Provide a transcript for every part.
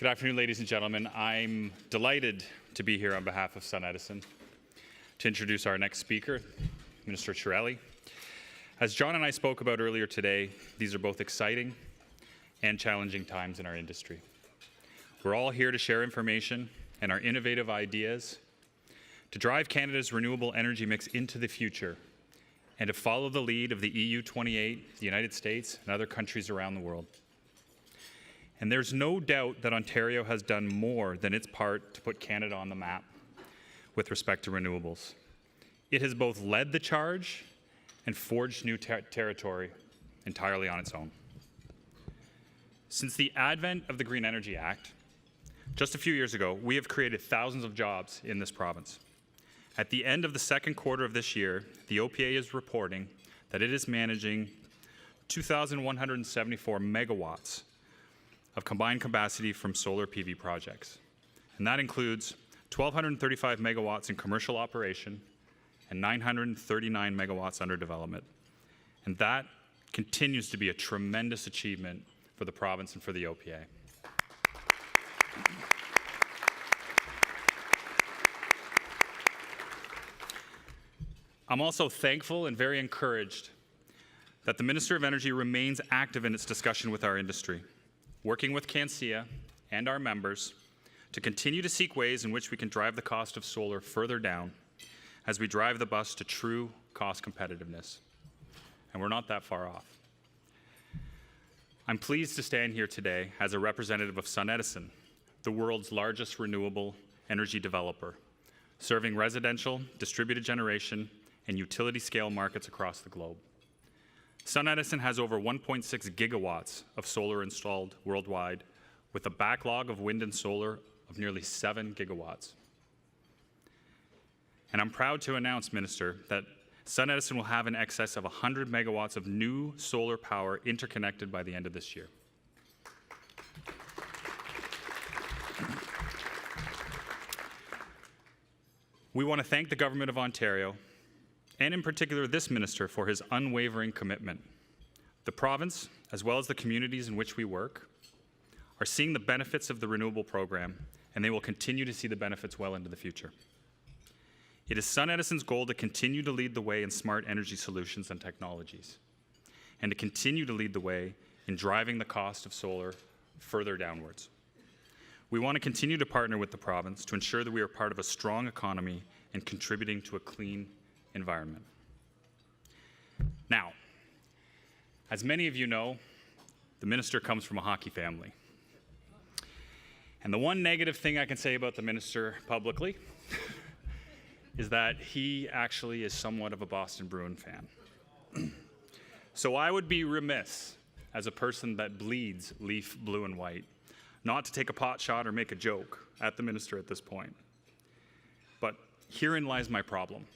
Good afternoon, ladies and gentlemen. I'm delighted to be here on behalf of SunEdison to introduce our next speaker, Minister Chiarelli. As John and I spoke about earlier today, these are both exciting and challenging times in our industry. We're all here to share information and our innovative ideas to drive Canada's renewable energy mix into the future and to follow the lead of the EU 28, the United States, and other countries around the world. And there's no doubt that Ontario has done more than its part to put Canada on the map with respect to renewables. It has both led the charge and forged new territory entirely on its own. Since the advent of the Green Energy Act, just a few years ago, we have created thousands of jobs in this province. At the end of the second quarter of this year, the OPA is reporting that it is managing 2,174 megawatts of combined capacity from solar PV projects. And that includes 1,235 megawatts in commercial operation and 939 megawatts under development. And that continues to be a tremendous achievement for the province and for the OPA. I'm also thankful and very encouraged that the Minister of Energy remains active in its discussion with our industry, working with CanSIA and our members to continue to seek ways in which we can drive the cost of solar further down as we drive the bus to true cost competitiveness. And we're not that far off. I'm pleased to stand here today as a representative of SunEdison, the world's largest renewable energy developer, serving residential, distributed generation, and utility scale markets across the globe. SunEdison has over 1.6 gigawatts of solar installed worldwide, with a backlog of wind and solar of nearly 7 gigawatts. And I'm proud to announce, Minister, that SunEdison will have in excess of 100 megawatts of new solar power interconnected by the end of this year. We want to thank the Government of Ontario, and in particular this minister, for his unwavering commitment. The province, as well as the communities in which we work, are seeing the benefits of the renewable program, and they will continue to see the benefits well into the future. It is SunEdison's goal to continue to lead the way in smart energy solutions and technologies, and to continue to lead the way in driving the cost of solar further downwards. We want to continue to partner with the province to ensure that we are part of a strong economy and contributing to a clean environment. Now, as many of you know, the minister comes from a hockey family. And the one negative thing I can say about the minister publicly is that he actually is somewhat of a Boston Bruin fan. So I would be remiss, as a person that bleeds Leaf blue and white, not to take a pot shot or make a joke at the minister at this point. But herein lies my problem.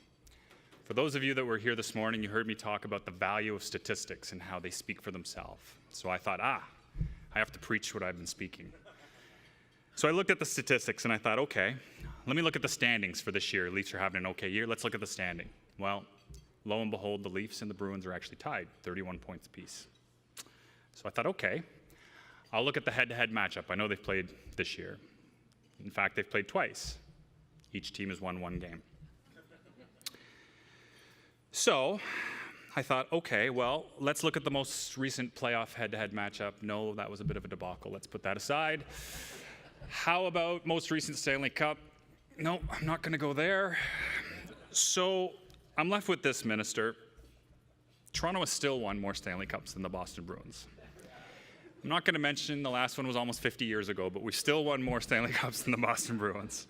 For those of you that were here this morning, you heard me talk about the value of statistics and how they speak for themselves. So I thought, I have to preach what I've been speaking. So I looked at the statistics and I thought, okay, let me look at the standings for this year. Leafs are having an okay year. Let's look at the standing. Well, lo and behold, the Leafs and the Bruins are actually tied, 31 points apiece. So I thought, okay, I'll look at the head-to-head matchup. I know they've played this year. In fact, they've played twice. Each team has won one game. So I thought, okay, well, let's look at the most recent playoff head-to-head matchup. No, that was a bit of a debacle. Let's put that aside. How about most recent Stanley Cup? No, I'm not going to go there. So I'm left with this, Minister. Toronto has still won more Stanley Cups than the Boston Bruins. I'm not going to mention the last one was almost 50 years ago, but we still won more Stanley Cups than the Boston Bruins.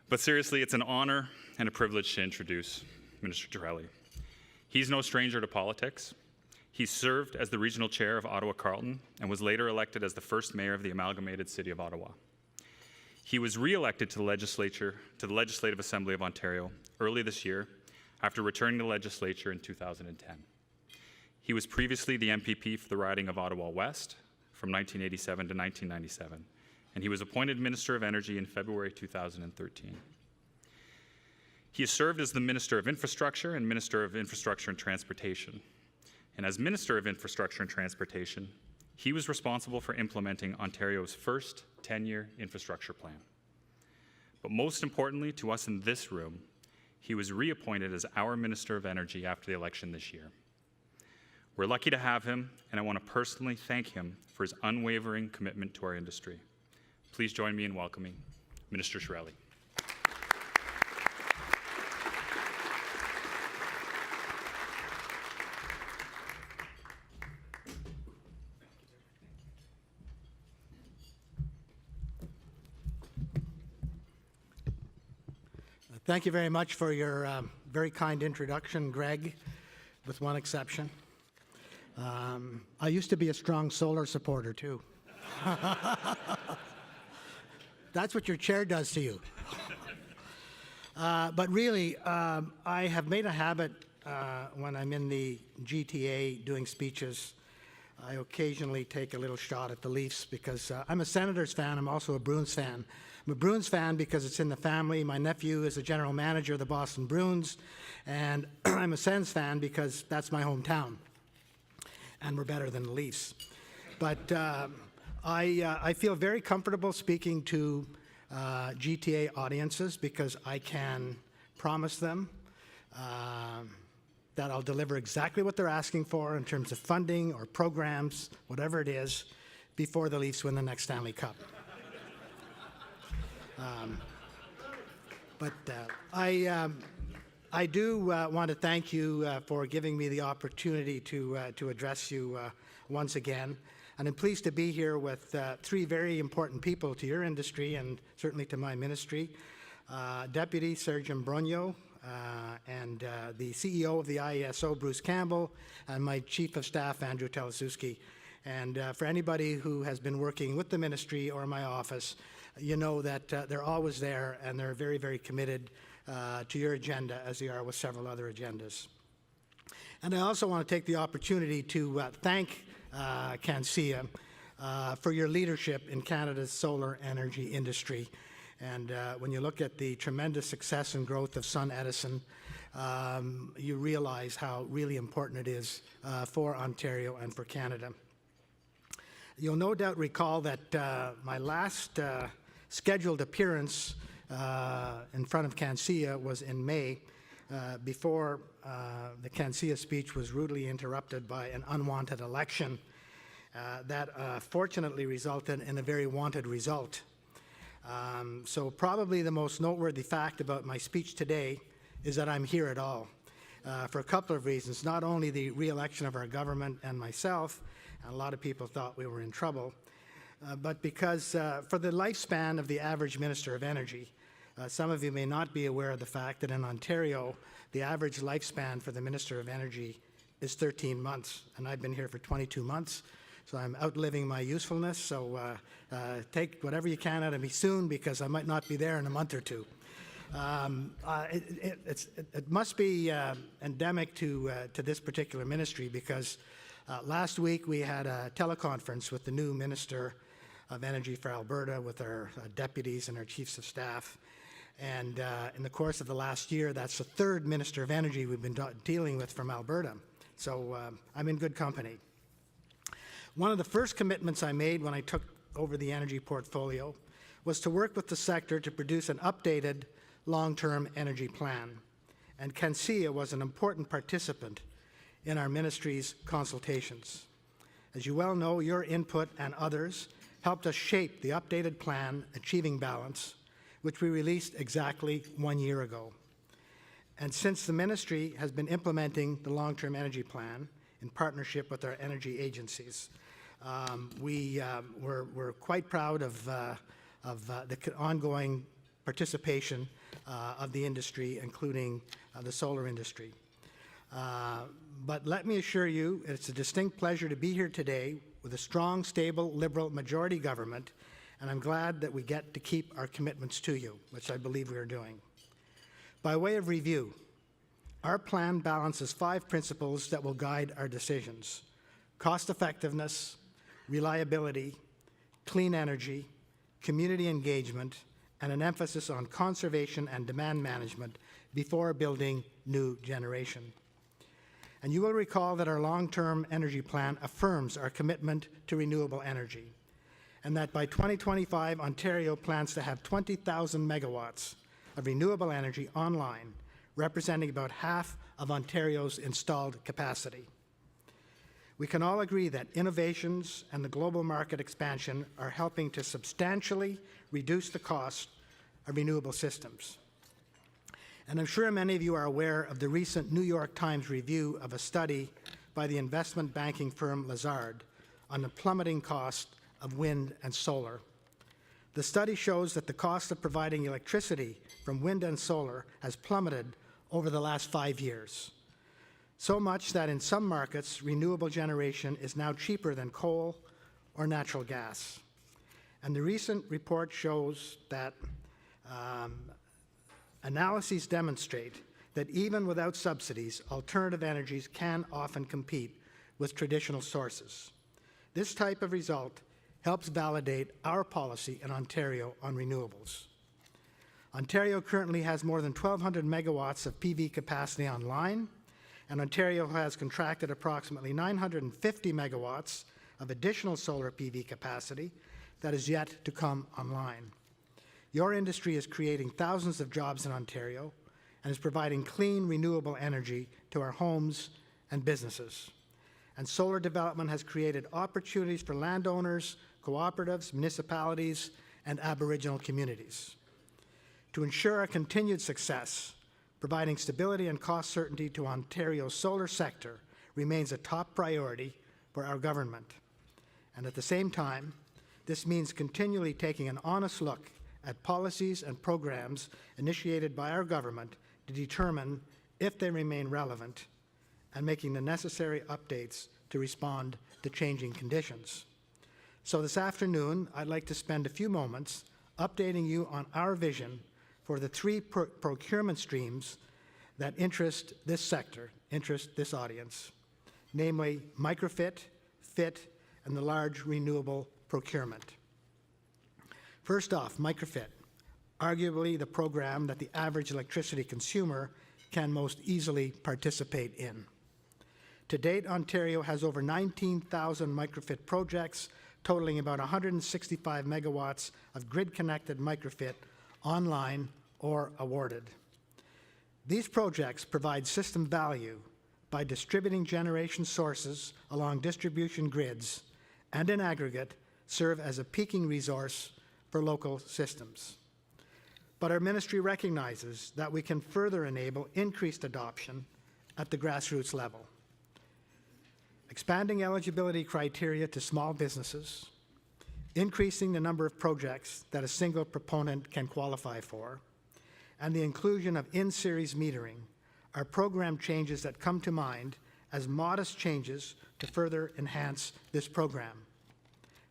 But seriously, it's an honor and a privilege to introduce Minister Chiarelli. He's no stranger to politics. He served as the regional chair of Ottawa-Carleton and was later elected as the first mayor of the amalgamated city of Ottawa. He was re-elected to the Legislative Assembly of Ontario early this year after returning to the legislature in 2010. He was previously the MPP for the riding of Ottawa West from 1987 to 1997, and he was appointed Minister of Energy in February 2013. He has served as the Minister of Infrastructure and Minister of Infrastructure and Transportation. And as Minister of Infrastructure and Transportation, He was responsible for implementing Ontario's first 10-year infrastructure plan. But most importantly to us in this room, he was reappointed as our Minister of Energy after the election this year. We're lucky to have him, and I want to personally thank him for his unwavering commitment to our industry. Please join me in welcoming Minister Chiarelli. Thank you very much for your very kind introduction, Greg, with one exception. I used to be a strong solar supporter, too. That's what your chair does to you. But really, I have made a habit when I'm in the GTA doing speeches, I occasionally take a little shot at the Leafs because I'm a Senators fan. I'm also a Bruins fan. I'm a Bruins fan because it's in the family. My nephew is the general manager of the Boston Bruins, and I'm a Sens fan because that's my hometown, and we're better than the Leafs. But I feel very comfortable speaking to GTA audiences because I can promise them that I'll deliver exactly what they're asking for in terms of funding or programs, whatever it is, before the Leafs win the next Stanley Cup. I do want to thank you for giving me the opportunity to address you once again. And I'm pleased to be here with three very important people to your industry and certainly to my ministry. Deputy Surgeon Bronio, and the CEO of the IESO, Bruce Campbell, and my Chief of Staff, Andrew Teleszewski. And for anybody who has been working with the ministry or my office, you know that they're always there and they're very, very committed to your agenda, as they are with several other agendas. And I also want to take the opportunity to thank CanSIA for your leadership in Canada's solar energy industry. And when you look at the tremendous success and growth of SunEdison, you realize how really important it is for Ontario and for Canada. You'll no doubt recall that my last scheduled appearance in front of CanSIA was in May, before the CanSIA speech was rudely interrupted by an unwanted election that fortunately resulted in a very wanted result. So probably the most noteworthy fact about my speech today is that I'm here at all, for a couple of reasons. Not only the re-election of our government and myself, and a lot of people thought we were in trouble, but because for the lifespan of the average Minister of Energy, some of you may not be aware of the fact that in Ontario, the average lifespan for the Minister of Energy is 13 months, and I've been here for 22 months. So I'm outliving my usefulness, so take whatever you can out of me soon because I might not be there in a month or two. It must be endemic to this particular ministry because last week we had a teleconference with the new Minister of Energy for Alberta with our deputies and our chiefs of staff. And in the course of the last year, that's the third Minister of Energy we've been dealing with from Alberta. So I'm in good company. One of the first commitments I made when I took over the energy portfolio was to work with the sector to produce an updated long-term energy plan. And CanSIA was an important participant in our ministry's consultations. As you well know, your input and others helped us shape the updated plan, Achieving Balance, which we released exactly 1 year ago. And since the ministry has been implementing the long-term energy plan in partnership with our energy agencies, we're quite proud of the ongoing participation of the industry, including the solar industry. But let me assure you, it's a distinct pleasure to be here today with a strong, stable, Liberal majority government, and I'm glad that we get to keep our commitments to you, which I believe we are doing. By way of review, our plan balances 5 principles that will guide our decisions: cost effectiveness, reliability, clean energy, community engagement, and an emphasis on conservation and demand management before building new generation. And you will recall that our long-term energy plan affirms our commitment to renewable energy, and that by 2025, Ontario plans to have 20,000 megawatts of renewable energy online, representing about half of Ontario's installed capacity. We can all agree that innovations and the global market expansion are helping to substantially reduce the cost of renewable systems. And I'm sure many of you are aware of the recent New York Times review of a study by the investment banking firm Lazard on the plummeting cost of wind and solar. The study shows that the cost of providing electricity from wind and solar has plummeted over the last 5 years, so much that in some markets, renewable generation is now cheaper than coal or natural gas. And the recent report shows that analyses demonstrate that even without subsidies, alternative energies can often compete with traditional sources. This type of result helps validate our policy in Ontario on renewables. Ontario currently has more than 1,200 megawatts of PV capacity online, and Ontario has contracted approximately 950 megawatts of additional solar PV capacity that is yet to come online. Your industry is creating thousands of jobs in Ontario and is providing clean, renewable energy to our homes and businesses. And solar development has created opportunities for landowners, cooperatives, municipalities, and Aboriginal communities. To ensure our continued success, providing stability and cost certainty to Ontario's solar sector remains a top priority for our government. And at the same time, this means continually taking an honest look at policies and programs initiated by our government to determine if they remain relevant and making the necessary updates to respond to changing conditions. So this afternoon, I'd like to spend a few moments updating you on our vision for the three procurement streams that interest this sector, interest this audience, namely microfit, FIT, and the large renewable procurement. First off, microfit, arguably the program that the average electricity consumer can most easily participate in. To date, Ontario has over 19,000 microfit projects, totaling about 165 megawatts of grid-connected microfit online or awarded. These projects provide system value by distributing generation sources along distribution grids and in aggregate serve as a peaking resource for local systems. But our ministry recognizes that we can further enable increased adoption at the grassroots level. Expanding eligibility criteria to small businesses, increasing the number of projects that a single proponent can qualify for, and the inclusion of in-series metering are program changes that come to mind as modest changes to further enhance this program.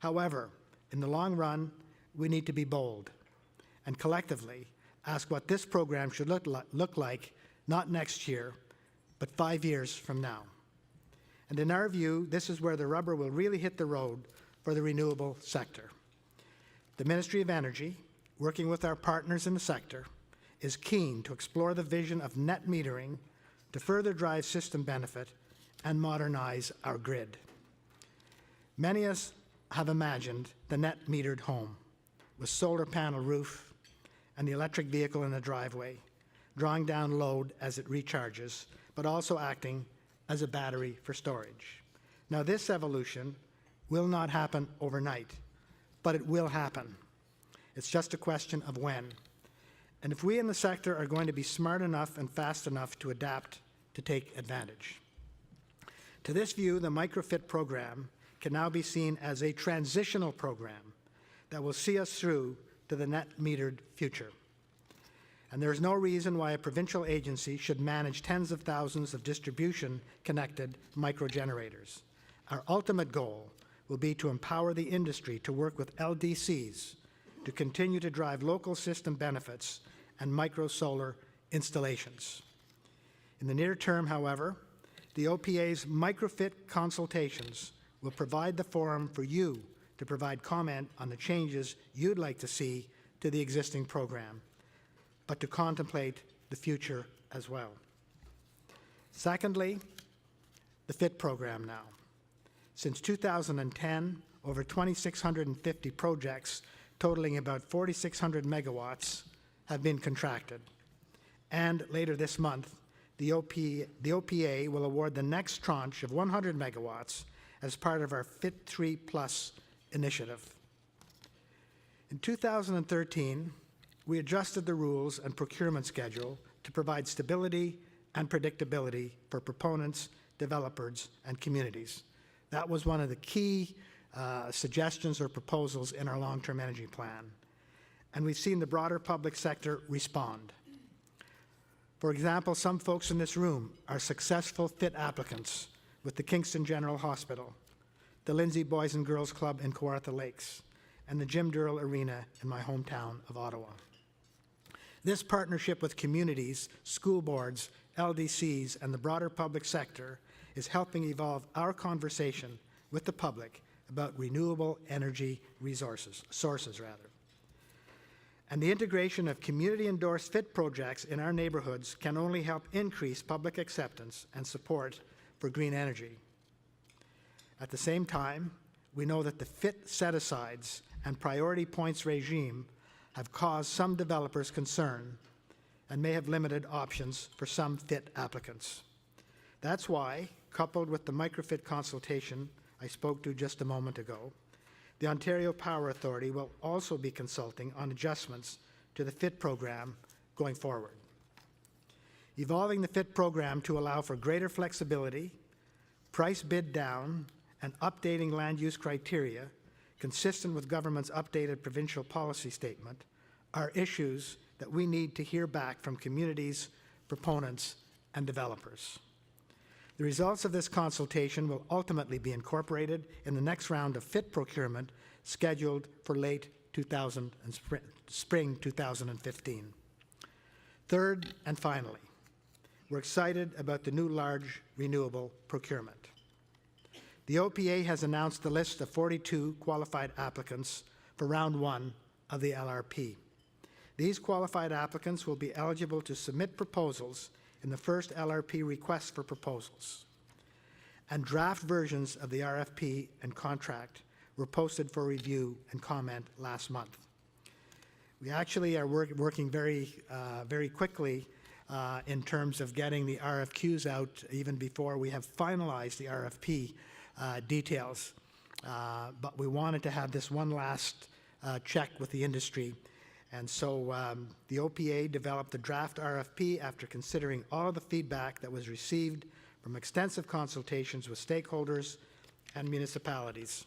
However, in the long run, we need to be bold and collectively ask what this program should look like, not next year, but 5 years from now. And in our view, this is where the rubber will really hit the road for the renewable sector. The Ministry of Energy, working with our partners in the sector, is keen to explore the vision of net metering to further drive system benefit and modernize our grid. Many of us have imagined the net metered home with solar panel roof and the electric vehicle in the driveway, drawing down load as it recharges, but also acting as a battery for storage. Now, this evolution will not happen overnight, but it will happen. It's just a question of when. And if we in the sector are going to be smart enough and fast enough to adapt to take advantage. To this view, the microfit program can now be seen as a transitional program that will see us through to the net metered future. And there is no reason why a provincial agency should manage tens of thousands of distribution-connected microgenerators. Our ultimate goal will be to empower the industry to work with LDCs to continue to drive local system benefits and micro-solar installations. In the near term, however, the OPA's microfit consultations will provide the forum for you to provide comment on the changes you'd like to see to the existing program, but to contemplate the future as well. Secondly, the FIT program now. Since 2010, over 2,650 projects totaling about 4,600 megawatts have been contracted. And later this month, the OPA will award the next tranche of 100 megawatts as part of our FIT 3 Plus initiative. In 2013, we adjusted the rules and procurement schedule to provide stability and predictability for proponents, developers, and communities. That was one of the key suggestions or proposals in our long-term energy plan. And we've seen the broader public sector respond. For example, some folks in this room are successful FIT applicants with the Kingston General Hospital, the Lindsay Boys and Girls Club in Kawartha Lakes, and the Jim Durrell Arena in my hometown of Ottawa. This partnership with communities, school boards, LDCs, and the broader public sector is helping evolve our conversation with the public about renewable energy sources. And the integration of community-endorsed FIT projects in our neighborhoods can only help increase public acceptance and support for green energy. At the same time, we know that the FIT set-asides and priority points regime have caused some developers concern and may have limited options for some FIT applicants. That's why, coupled with the microfit consultation I spoke to just a moment ago, the Ontario Power Authority will also be consulting on adjustments to the FIT program going forward. Evolving the FIT program to allow for greater flexibility, price bid down, and updating land use criteria consistent with government's updated provincial policy statement are issues that we need to hear back from communities, proponents, and developers. The results of this consultation will ultimately be incorporated in the next round of FIT procurement scheduled for late spring 2015. Third and finally, we're excited about the new large renewable procurement. The OPA has announced the list of 42 qualified applicants for round 1 of the LRP. These qualified applicants will be eligible to submit proposals in the first LRP request for proposals. And draft versions of the RFP and contract were posted for review and comment last month. We actually are working very quickly in terms of getting the RFQs out even before we have finalized the RFP details. But we wanted to have this one last check with the industry. And so the OPA developed the draft RFP after considering all of the feedback that was received from extensive consultations with stakeholders and municipalities.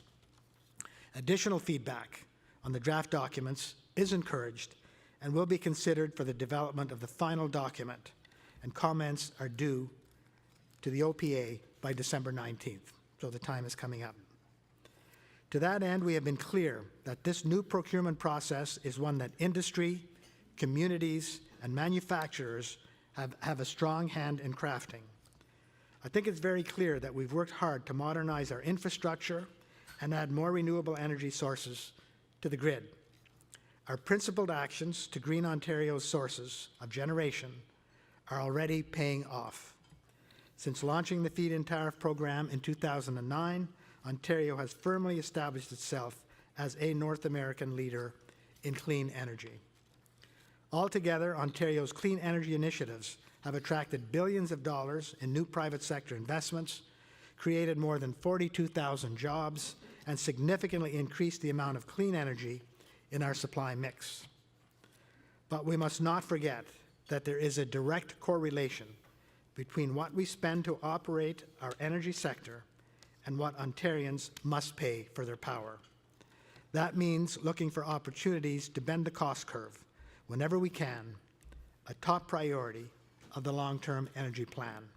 Additional feedback on the draft documents is encouraged and will be considered for the development of the final document, and comments are due to the OPA by December 19th, so the time is coming up. To that end, we have been clear that this new procurement process is one that industry, communities, and manufacturers have a strong hand in crafting. I think it's very clear that we've worked hard to modernize our infrastructure and add more renewable energy sources to the grid. Our principled actions to green Ontario's sources of generation are already paying off. Since launching the feed-in tariff program in 2009, Ontario has firmly established itself as a North American leader in clean energy. Altogether, Ontario's clean energy initiatives have attracted billions of dollars in new private sector investments, created more than 42,000 jobs, and significantly increased the amount of clean energy in our supply mix. But we must not forget that there is a direct correlation between what we spend to operate our energy sector and what Ontarians must pay for their power. That means looking for opportunities to bend the cost curve whenever we can, a top priority of the long-term energy plan,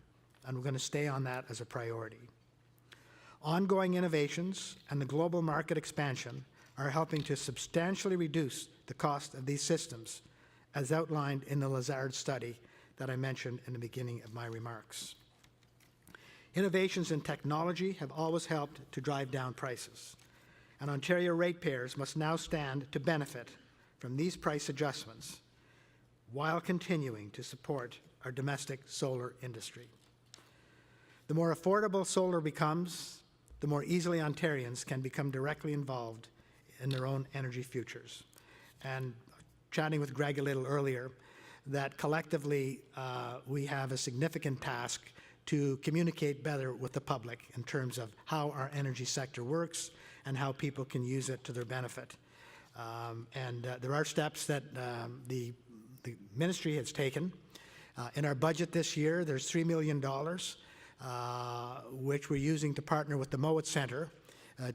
and we're going to stay on that as a priority. Ongoing innovations and the global market expansion are helping to substantially reduce the cost of these systems, as outlined in the Lazard study that I mentioned in the beginning of my remarks. Innovations in technology have always helped to drive down prices, and Ontario ratepayers must now stand to benefit from these price adjustments while continuing to support our domestic solar industry. The more affordable solar becomes, the more easily Ontarians can become directly involved in their own energy futures. And chatting with Greg a little earlier, that collectively we have a significant task to communicate better with the public in terms of how our energy sector works and how people can use it to their benefit. There are steps that the ministry has taken. In our budget this year, there's $3 million, which we're using to partner with the Mowat Centre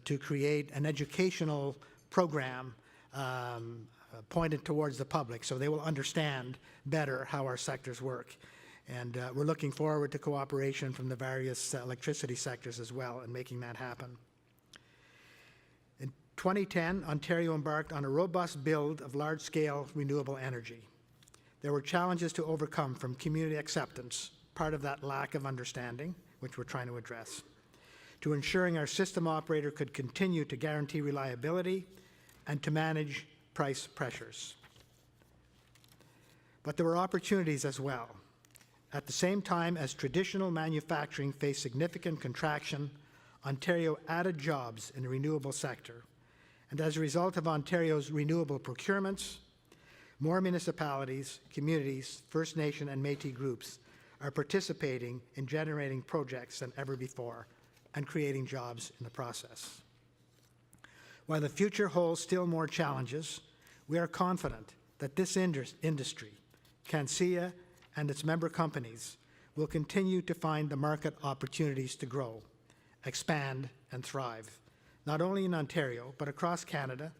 to create an educational program pointed towards the public so they will understand better how our sectors work. And we're looking forward to cooperation from the various electricity sectors as well in making that happen. In 2010, Ontario embarked on a robust build of large-scale renewable energy. There were challenges to overcome from community acceptance, part of that lack of understanding, which we're trying to address, to ensuring our system operator could continue to guarantee reliability and to manage price pressures. But there were opportunities as well. At the same time as traditional manufacturing faced significant contraction, Ontario added jobs in the renewable sector. And as a result of Ontario's renewable procurements, more municipalities, communities, First Nation and Métis groups are participating in generating projects than ever before and creating jobs in the process. While the future holds still more challenges, we are confident that this industry, CanSIA, and its member companies will continue to find the market opportunities to grow, expand, and thrive, not only in Ontario, but across Canada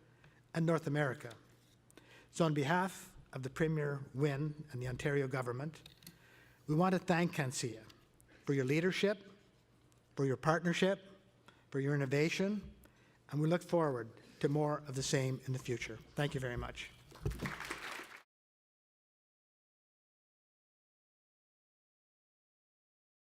and North America. So on behalf of the Premier Wynne and the Ontario government, we want to thank CanSIA for your leadership, for your partnership, for your innovation, and we look forward to more of the same in the future. Thank you very much.